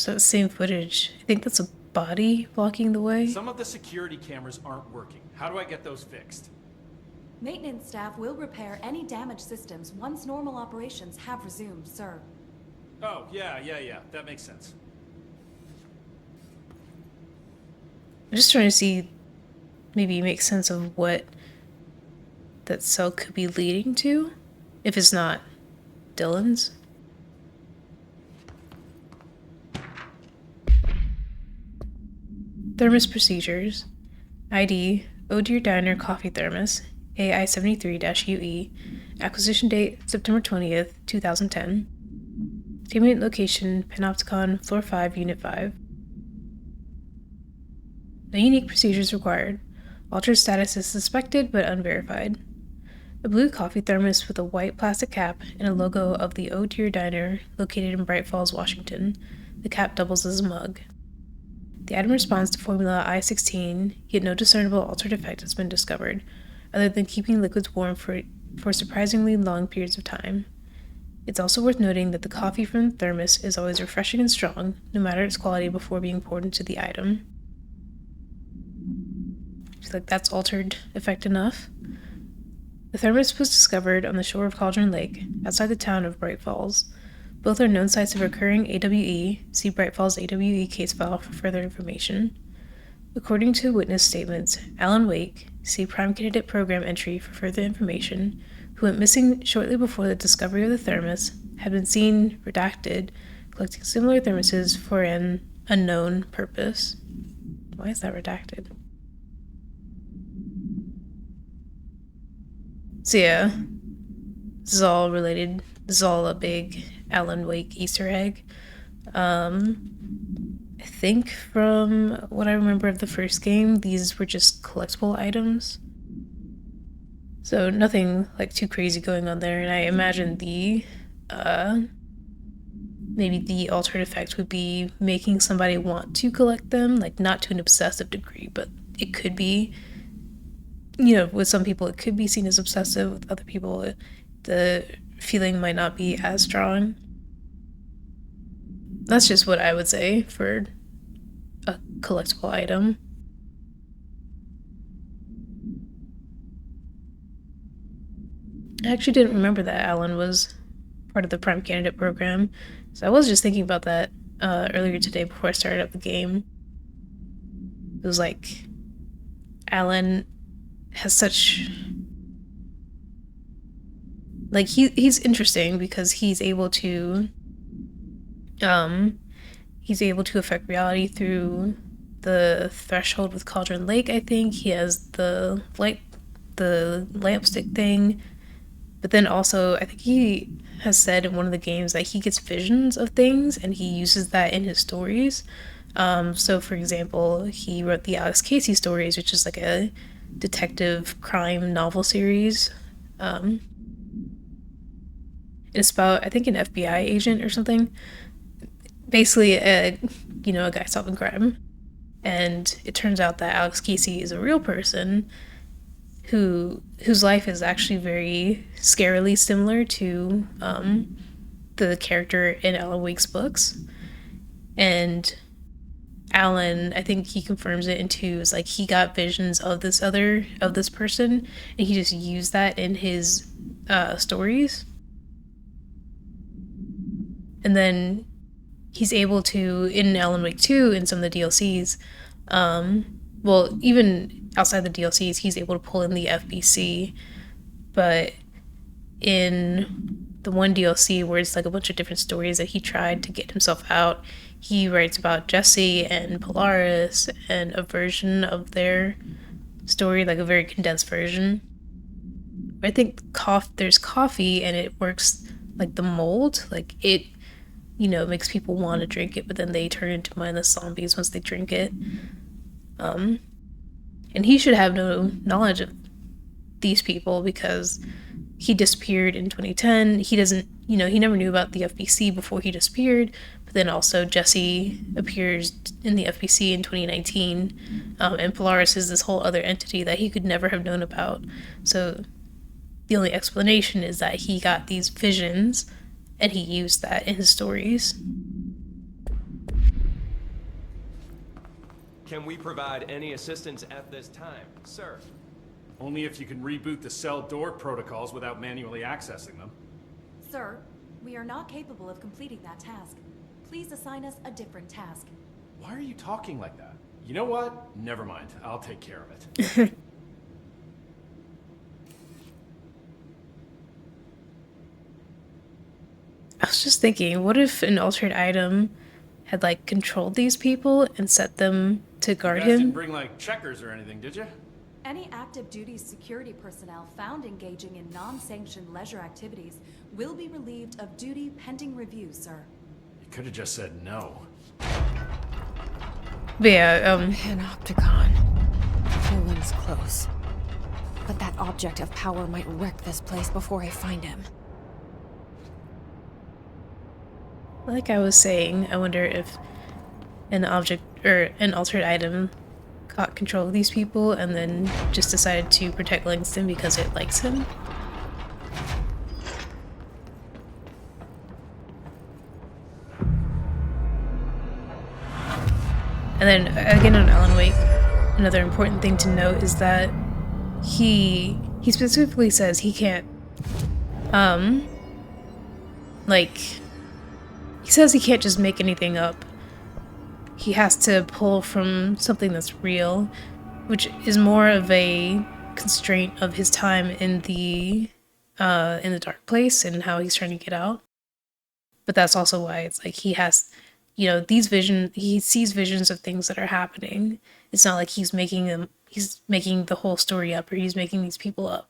There's that same footage. I think that's a body blocking the way. Some of the security cameras aren't working. How do I get those fixed? Maintenance staff will repair any damaged systems once normal operations have resumed, sir. Oh, yeah. That makes sense. I'm just trying to see, maybe make sense of what that cell could be leading to, if it's not Dylan's. Thermos procedures. ID, Oh Dear Diner Coffee Thermos, AI73-UE. Acquisition date, September 20th, 2010. Attainment location, Panopticon, Floor 5, Unit 5. No unique procedures required. Altered status is suspected but unverified. A blue coffee thermos with a white plastic cap and a logo of the Oh Dear Diner located in Bright Falls, Washington. The cap doubles as a mug. The item responds to Formula I-16, yet no discernible altered effect has been discovered, other than keeping liquids warm for surprisingly long periods of time. It's also worth noting that the coffee from the thermos is always refreshing and strong, no matter its quality, before being poured into the item. I feel like that's altered effect enough. The thermos was discovered on the shore of Cauldron Lake, outside the town of Bright Falls. Both are known sites of recurring AWE. See Bright Falls AWE case file for further information. According to witness statements, Alan Wake, see Prime Candidate Program entry for further information, who went missing shortly before the discovery of the thermos, had been seen, redacted, collecting similar thermoses for an unknown purpose. Why is that redacted? So yeah, this is all related. This is all a big Alan Wake Easter egg. I think from what I remember of the first game, these were just collectible items. So nothing like too crazy going on there, and I imagine the maybe the altered effect would be making somebody want to collect them, like not to an obsessive degree, but it could be, you know, with some people it could be seen as obsessive, with other people the feeling might not be as strong. That's just what I would say for a collectible item. I actually didn't remember that Alan was part of the Prime Candidate Program, so I was just thinking about that earlier today before I started up the game. It was like, Alan has such, like, he's interesting because he's able to affect reality through the threshold with Cauldron Lake. I think he has the lampstick thing, but then also I think he has said in one of the games that he gets visions of things and he uses that in his stories. So for example, he wrote the Alex Casey stories, which is like a detective crime novel series. It's about, I think, an FBI agent or something. Basically, a guy solving crime. And it turns out that Alex Casey is a real person whose life is actually very scarily similar to the character in Alan Wake's books. And Alan, I think he confirms it into, is like he got visions of this person, and he just used that in his stories. And then he's able to, in Alan Wake 2, in some of the DLCs, well, even outside the DLCs, he's able to pull in the FBC, but in the one DLC where it's like a bunch of different stories that he tried to get himself out, he writes about Jesse and Polaris and a version of their story, like a very condensed version. I think there's coffee and it works like the mold, like it, makes people want to drink it, but then they turn into mindless zombies once they drink it. And he should have no knowledge of these people because he disappeared in 2010. He doesn't, he never knew about the FBC before he disappeared, but then also Jesse appears in the FBC in 2019, and Polaris is this whole other entity that he could never have known about. So the only explanation is that he got these visions and he used that in his stories. Can we provide any assistance at this time, sir? Only if you can reboot the cell door protocols without manually accessing them. Sir, we are not capable of completing that task. Please assign us a different task. Why are you talking like that? You know what? Never mind. I'll take care of it. I was just thinking, what if an altered item had like controlled these people and set them to guard You guys didn't him? bring like checkers or anything, did you? Any active duty security personnel found engaging in non-sanctioned leisure activities will be relieved of duty pending review, sir. You could have just said no. But yeah, Panopticon. Nolan's close. But that object of power might wreck this place before I find him. like I was saying, I wonder if an object or an altered item caught control of these people and then just decided to protect Langston because it likes him. And then again on Alan Wake, another important thing to note is that he specifically says he can't like he says he can't just make anything up. He has to pull from something that's real, which is more of a constraint of his time in the dark place and how he's trying to get out. But that's also why it's like he has, you know, he sees visions of things that are happening. It's not like he's making the whole story up or he's making these people up.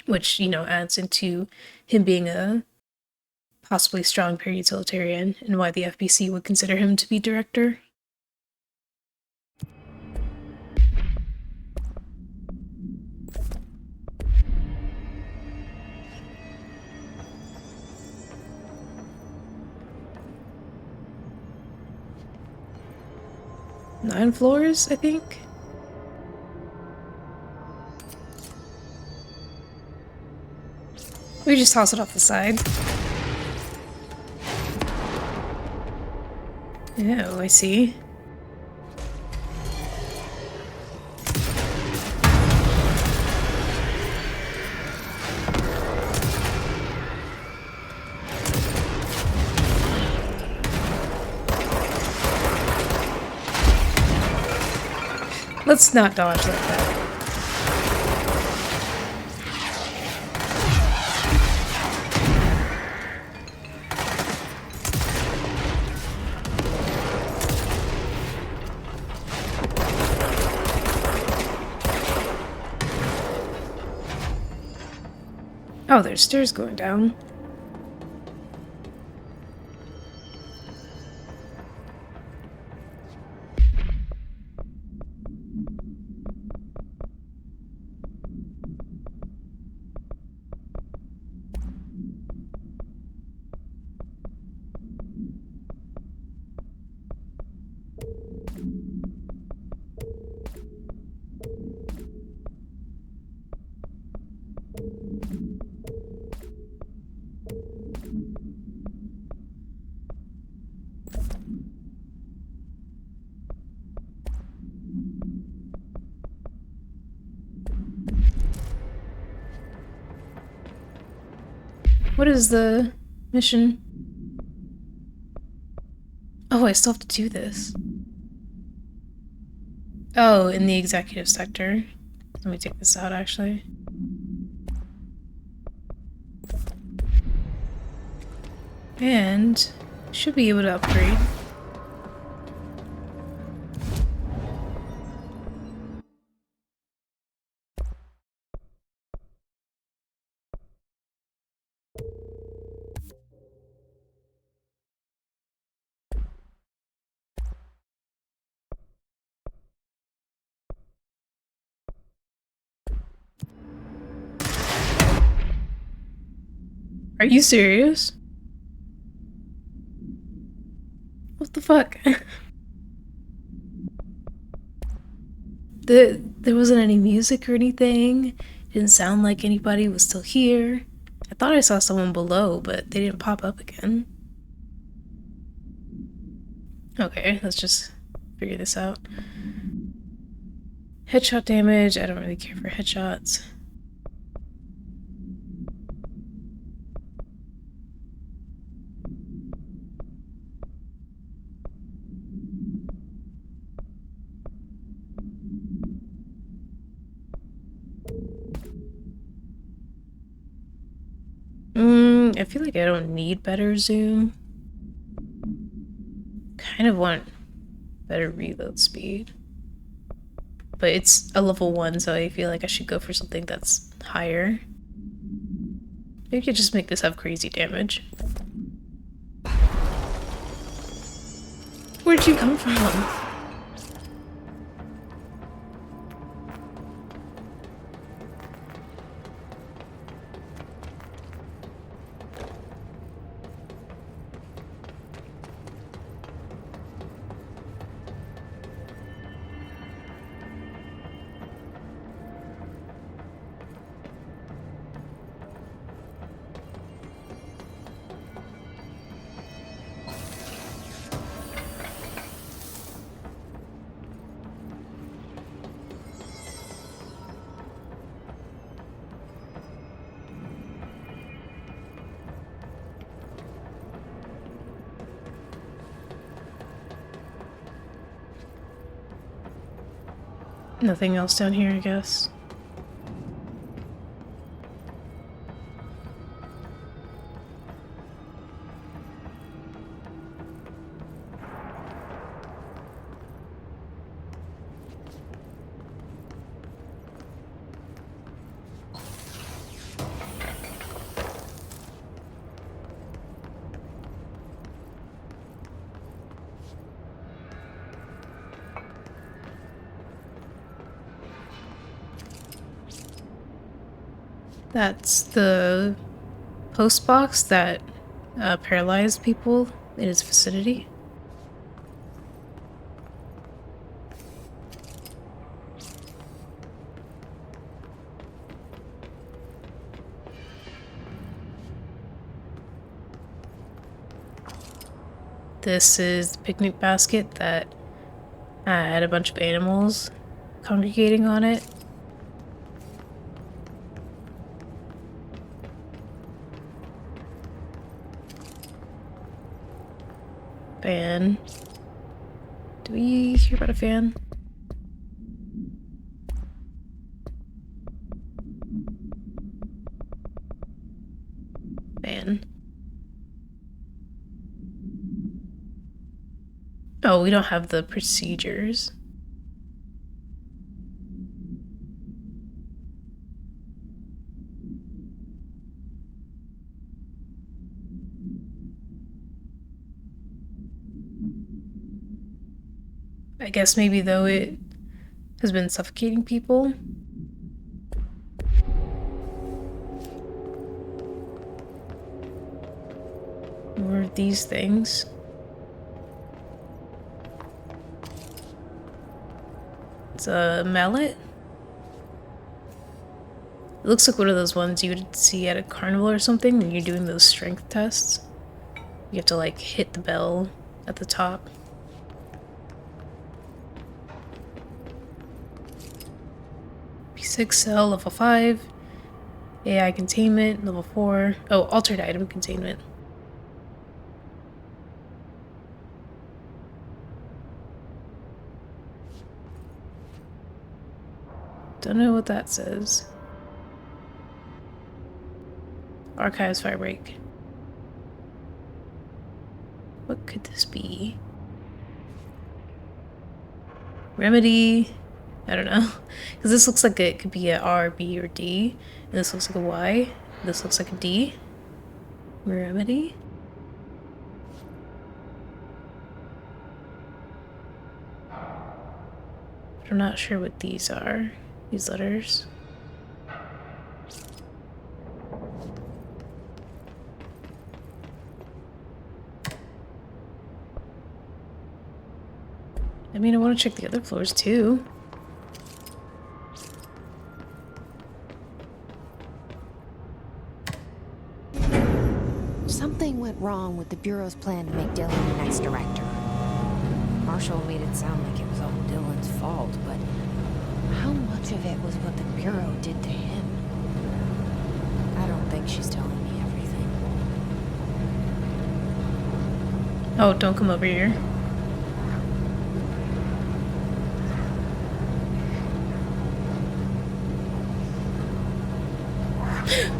Which, you know, adds into him being a possibly strong para-utilitarian and why the FBC would consider him to be director. Nine floors, I think. We just toss it off the side. Oh, I see. Let's not dodge like that. Oh, there's stairs going down. What is the mission? Oh, I still have to do this. Oh, in the executive sector. Let me take this out, actually. And should be able to upgrade. Are you serious? What the fuck? There wasn't any music or anything. It didn't sound like anybody was still here. I thought I saw someone below, but they didn't pop up again. Okay, let's just figure this out. Headshot damage. I don't really care for headshots. I feel like I don't need better zoom. Kind of want better reload speed. But it's a level 1, so I feel like I should go for something that's higher. Maybe I could just make this have crazy damage. Where'd you come from? Nothing else down here, I guess. That's the post box that paralyzed people in its vicinity. This is the picnic basket that had a bunch of animals congregating on it. Fan. Do we hear about a fan? Fan. Oh, we don't have the procedures. I guess maybe though it has been suffocating people. Or these things. It's a mallet. It looks like one of those ones you would see at a carnival or something when you're doing those strength tests. You have to like hit the bell at the top. P6 cell, level 5. AI containment, level 4. Oh, altered item containment. Don't know what that says. Archives firebreak. What could this be? Remedy? I don't know. Because this looks like it could be a R, B, or D. And this looks like a Y. This looks like a D. Remedy? I'm not sure what these are. These letters. I mean, I want to check the other floors too. Something went wrong with the Bureau's plan to make Dylan the next director. Or Marshall made it sound like it was all Dylan's fault, but how much of it was what the Bureau did to him? I don't think she's telling me everything. Oh, don't come over here.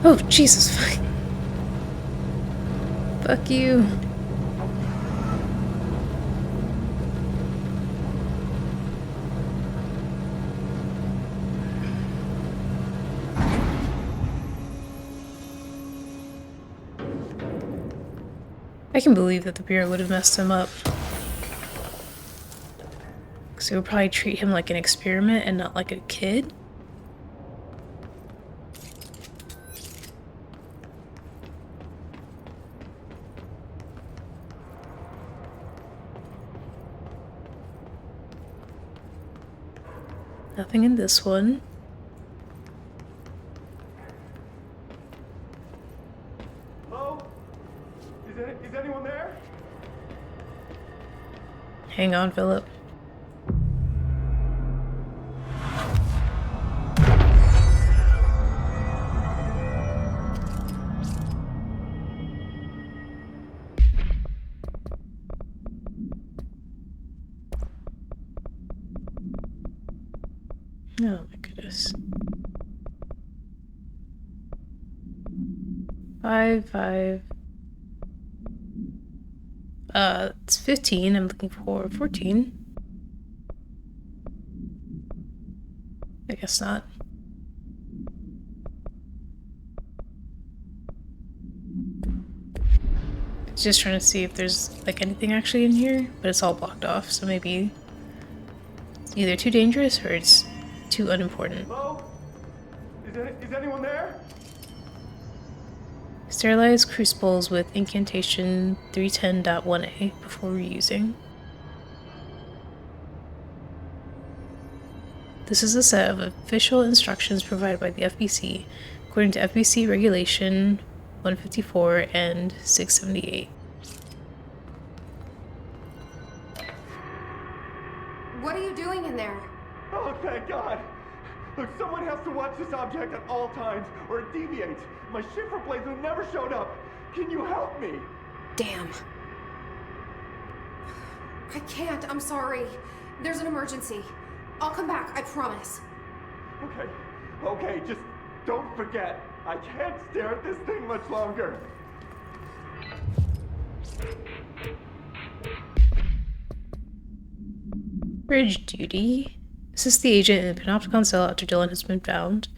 Oh, Jesus, fuck. Fuck you. I can believe that the Bureau would have messed him up. Because they would probably treat him like an experiment and not like a kid. Nothing in this one. Hello? Is anyone there? Hang on, Philip. Oh my goodness. 5. It's 15. I'm looking for 14. I guess not. Just trying to see if there's like anything actually in here, but it's all blocked off, so maybe it's either too dangerous or it's too unimportant. Hello? Is anyone there? Sterilize crucibles with incantation 310.1a before reusing. This is a set of official instructions provided by the FBC according to FBC Regulation 154 and 678. What are you doing in there? Oh, thank God! Look, someone has to watch this object at all times, or it deviates. My shifter blades have never showed up. Can you help me? Damn. I can't, I'm sorry. There's an emergency. I'll come back, I promise. Okay, just don't forget. I can't stare at this thing much longer. Bridge duty. Assist the agent in the Panopticon cell after Dylan has been found.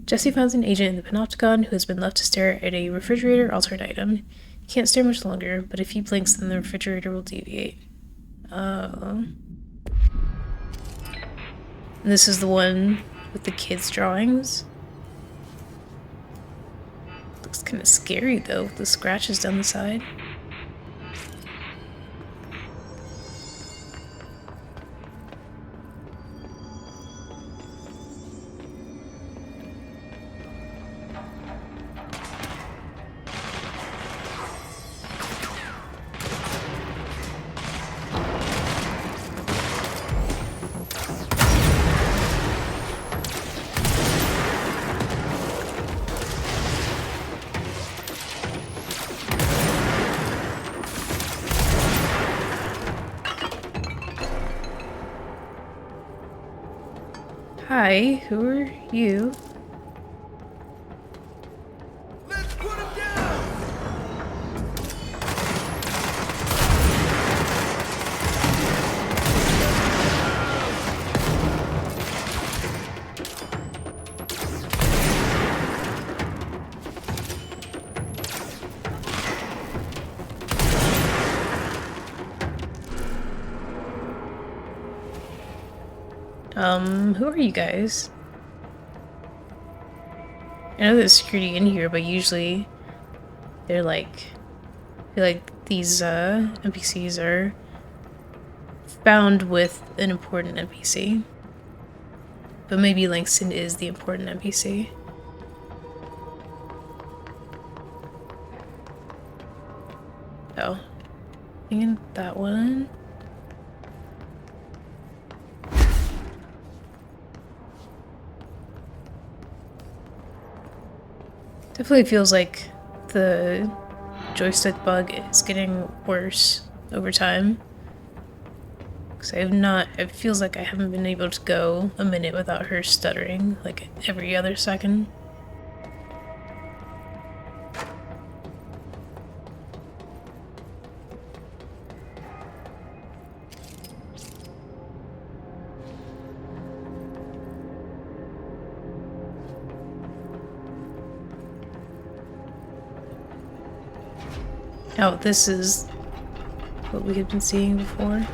Jesse finds an agent in the Panopticon who has been left to stare at a refrigerator-altered item. He can't stare much longer, but if he blinks, then the refrigerator will deviate. And this is the one with the kids' drawings. Looks kind of scary though, with the scratches down the side. Hi, who are you? Let's put him down! Who are you guys? I know there's security in here, but usually they're like, I feel like these NPCs are found with an important NPC. But maybe Langston is the important NPC. Oh. Thinking that one. Definitely feels like the joystick bug is getting worse over time. Because it feels like I haven't been able to go a minute without her stuttering, like every other second. Oh, this is what we had been seeing before.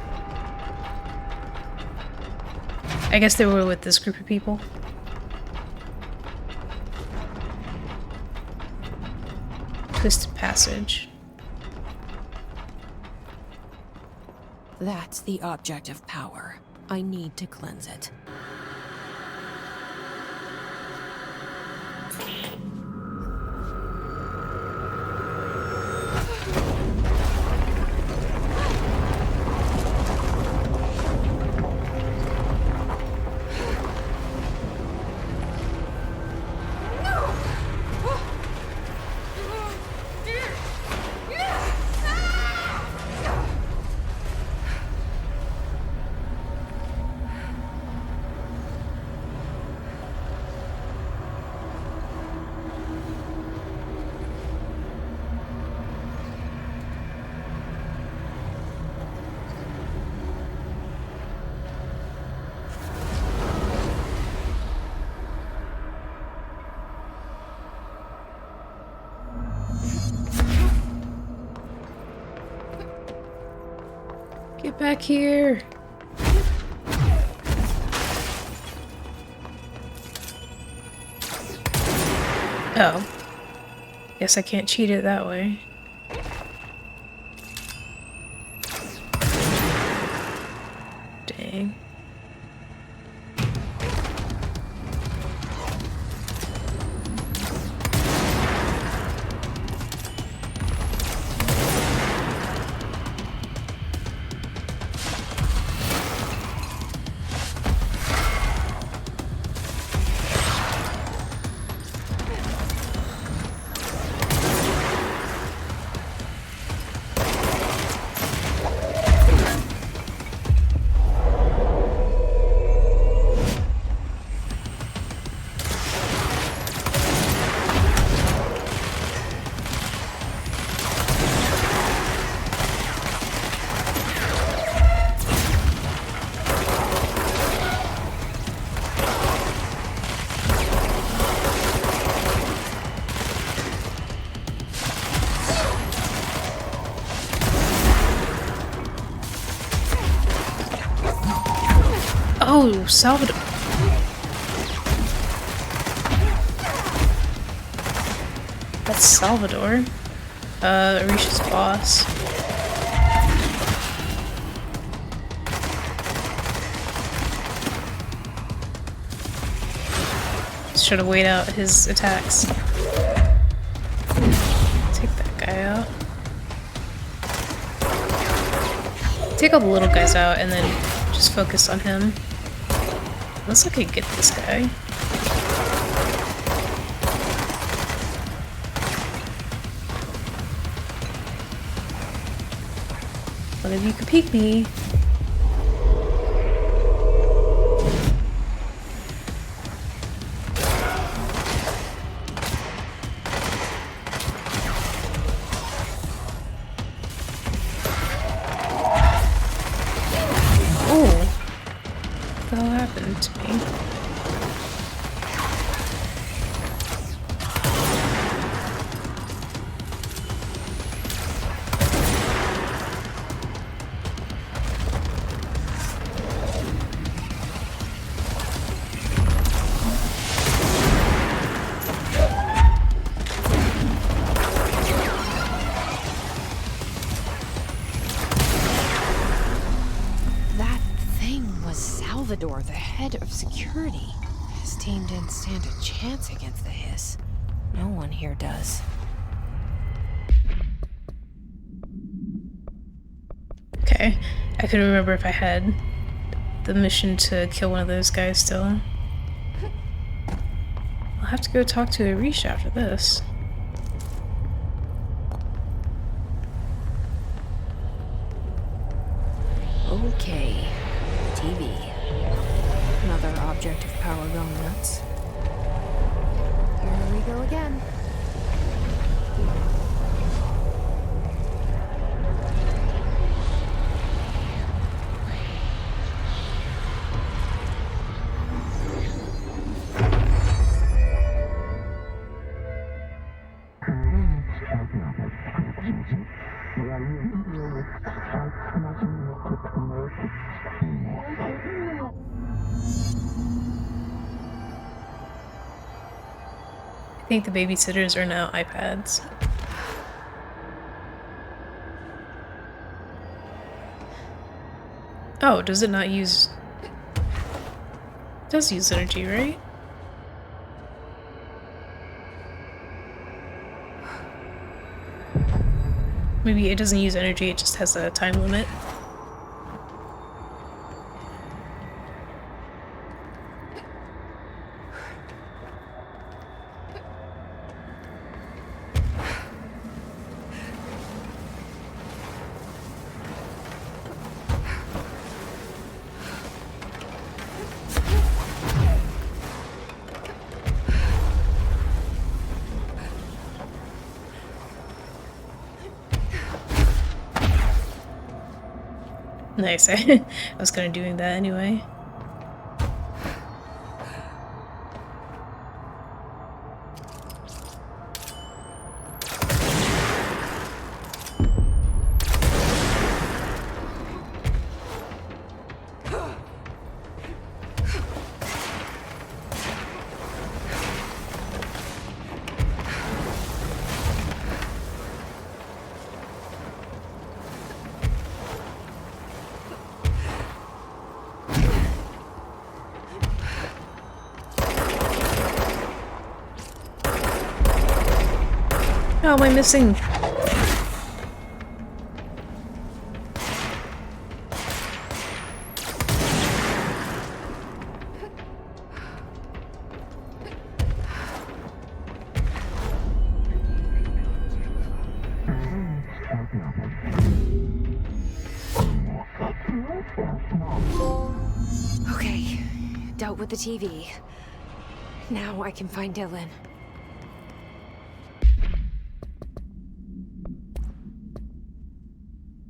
I guess they were with this group of people. Twisted passage. That's the object of power. I need to cleanse it. Get back here! Oh. Guess I can't cheat it that way. Dang. Oh, Salvador. That's Salvador. Arisha's boss. Just try to wait out his attacks. Take that guy out. Take all the little guys out and then just focus on him. Looks like I can get this guy. One of you could peek me. To me. Salvador, the head of security. His team didn't stand a chance against the Hiss. No one here does. Okay, I couldn't remember if I had the mission to kill one of those guys still. I'll have to go talk to Arisha after this. objective power go nuts. Here we go again. I think the babysitters are now iPads. Oh, does it not use... It does use energy, right? Maybe it doesn't use energy, it just has a time limit. Nice. I was kind of doing that anyway. How am I missing? Okay, dealt with the TV. Now I can find Dylan.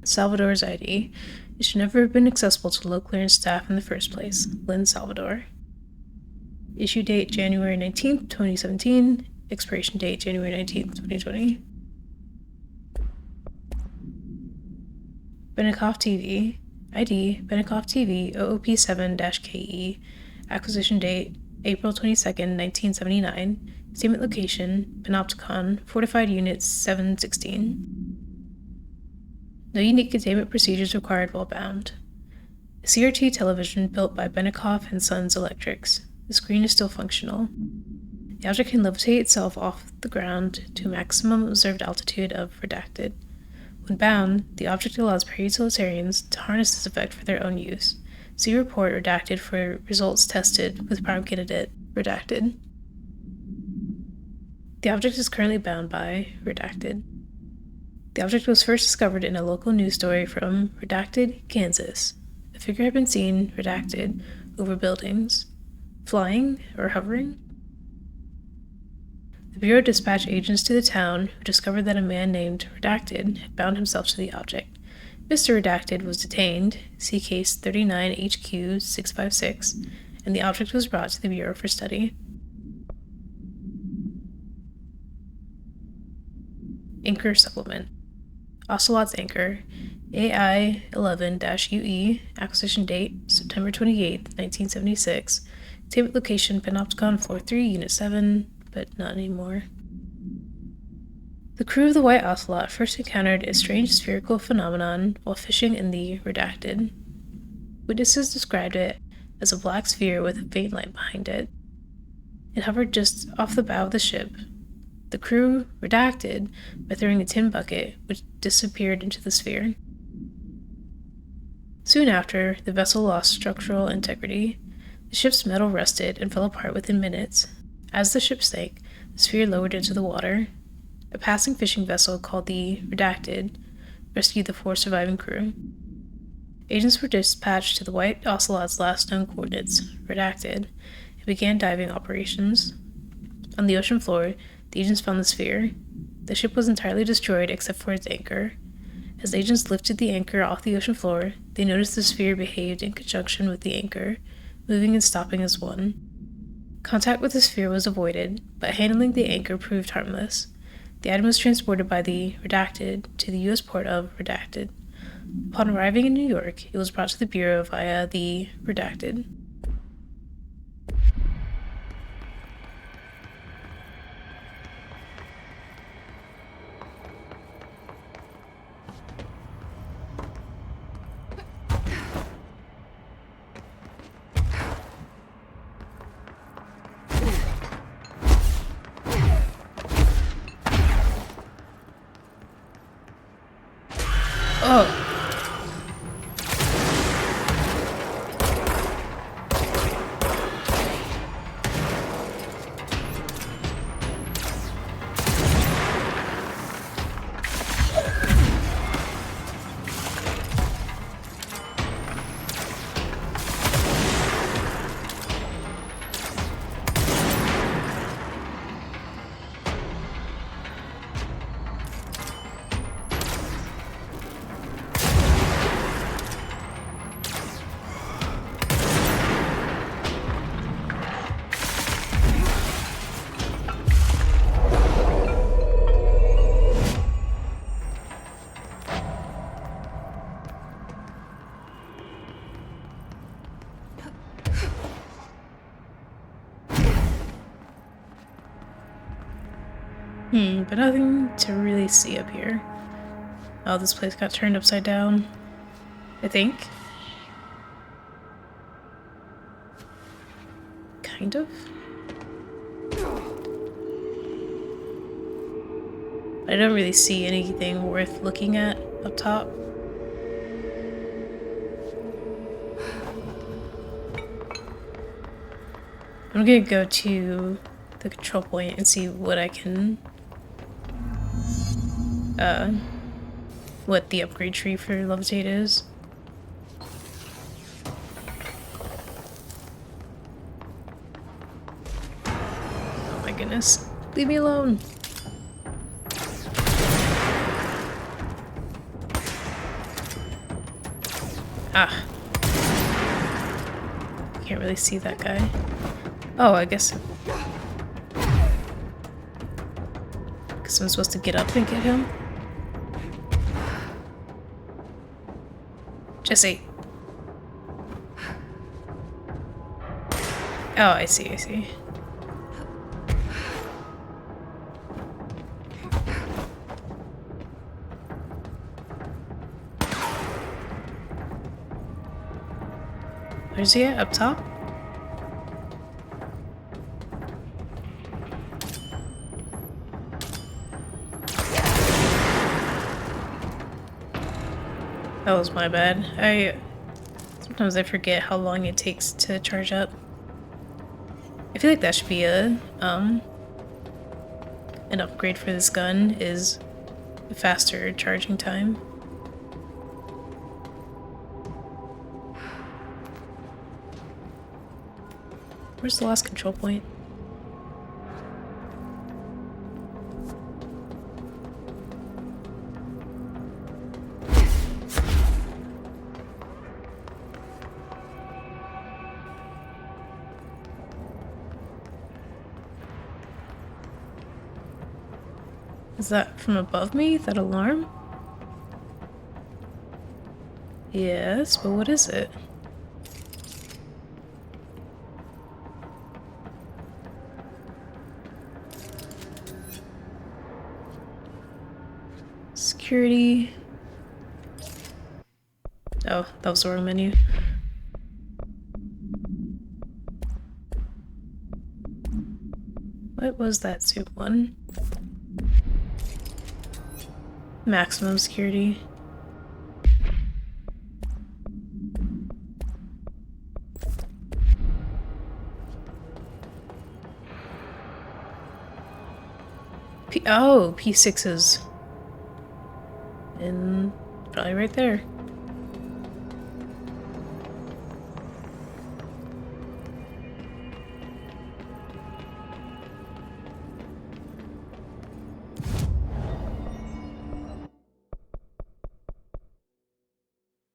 Salvador's ID. It should never have been accessible to low clearance staff in the first place. Lynn Salvador. Issue date January 19th, 2017. Expiration date January 19th, 2020. Benikoff TV. ID Benikoff TV OOP7-KE. Acquisition date April 22nd, 1979. Statement location Panopticon, Fortified Unit 716. No unique containment procedures required while bound. A CRT television built by Benikoff and Sons Electrics. The screen is still functional. The object can levitate itself off the ground to a maximum observed altitude of redacted. When bound, the object allows para-utilitarians to harness this effect for their own use. See report redacted for results tested with prime candidate redacted. The object is currently bound by redacted. The object was first discovered in a local news story from redacted, Kansas. A figure had been seen, redacted, over buildings. Flying or hovering? The Bureau dispatched agents to the town who discovered that a man named Redacted had bound himself to the object. Mr. Redacted was detained, see case 39HQ656, and the object was brought to the Bureau for study. Anchor Supplement. Ocelot's Anchor, AI-11-UE, acquisition date September 28, 1976, containment location Panopticon Floor 3, Unit 7, but not anymore. The crew of the White Ocelot first encountered a strange spherical phenomenon while fishing in the Redacted. Witnesses described it as a black sphere with a faint light behind it. It hovered just off the bow of the ship. The crew redacted by throwing a tin bucket, which disappeared into the sphere. Soon after, the vessel lost structural integrity. The ship's metal rusted and fell apart within minutes. As the ship sank, the sphere lowered into the water. A passing fishing vessel called the Redacted rescued the 4 surviving crew. Agents were dispatched to the White Ocelot's last known coordinates, redacted, and began diving operations. On the ocean floor, the agents found the sphere. The ship was entirely destroyed except for its anchor. As the agents lifted the anchor off the ocean floor, they noticed the sphere behaved in conjunction with the anchor, moving and stopping as one. Contact with the sphere was avoided, but handling the anchor proved harmless. The item was transported by the Redacted to the U.S. port of Redacted. Upon arriving in New York, it was brought to the Bureau via the Redacted. Oh. But nothing to really see up here. Oh, this place got turned upside down, I think. Kind of. I don't really see anything worth looking at up top. I'm gonna go to the control point and see what I can what the upgrade tree for Levitate is. Oh my goodness. Leave me alone. Ah. Can't really see that guy. Oh, I guess I'm supposed to get up and get him. Jesse. Oh, I see, I see. Where's he at? Up top? That was my bad. Sometimes I forget how long it takes to charge up. I feel like that should be an upgrade for this gun, is a faster charging time. Where's the last control point? Is that from above me? That alarm? Yes, but what is it? Security. Oh, that was the wrong menu. What was that suit one? Maximum security. Oh, P6s. And probably right there.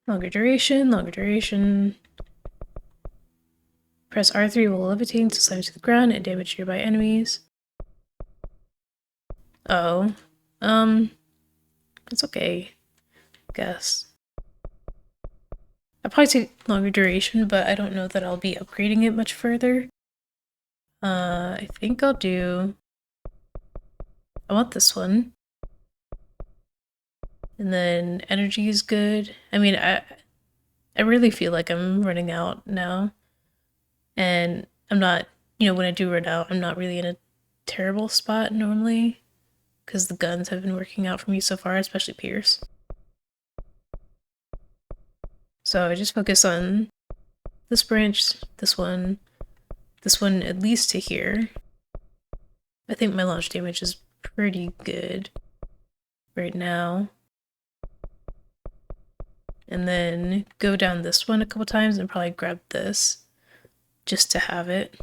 Longer duration, longer duration. Press R3 while levitating to slam to the ground and damage nearby enemies. Oh. It's okay. I guess. I'll probably take longer duration, but I don't know that I'll be upgrading it much further. I think I'll do... I want this one. And then energy is good. I mean, I really feel like I'm running out now. And I'm not, you know, when I do run out, I'm not really in a terrible spot normally. Because the guns have been working out for me so far, especially Pierce. So I just focus on this branch, this one at least to here. I think my launch damage is pretty good right now. And then go down this one a couple times and probably grab this just to have it.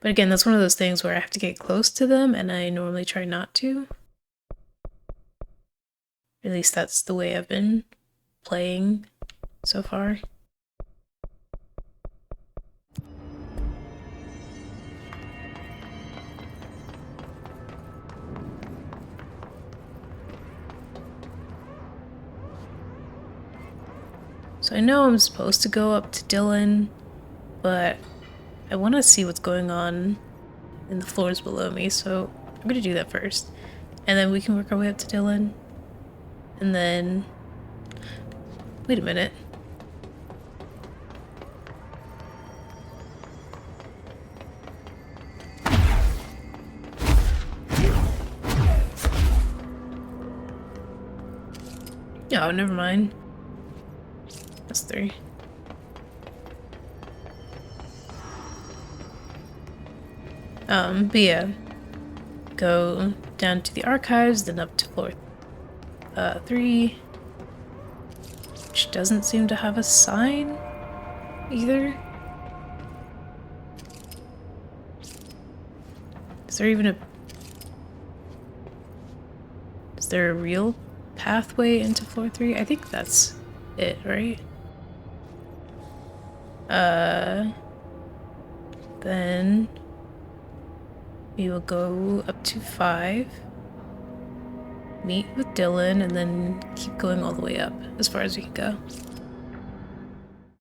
But again, that's one of those things where I have to get close to them and I normally try not to. At least that's the way I've been playing so far. So I know I'm supposed to go up to Dylan, but I want to see what's going on in the floors below me, so I'm going to do that first. And then we can work our way up to Dylan. And then... Wait a minute. Oh, never mind. That's 3. But yeah. Go down to the archives, then up to floor 3. Which doesn't seem to have a sign either. Is there even a... Is there a real pathway into floor 3? I think that's it, right? Then we will go up to 5, meet with Dylan, and then keep going all the way up as far as we can go.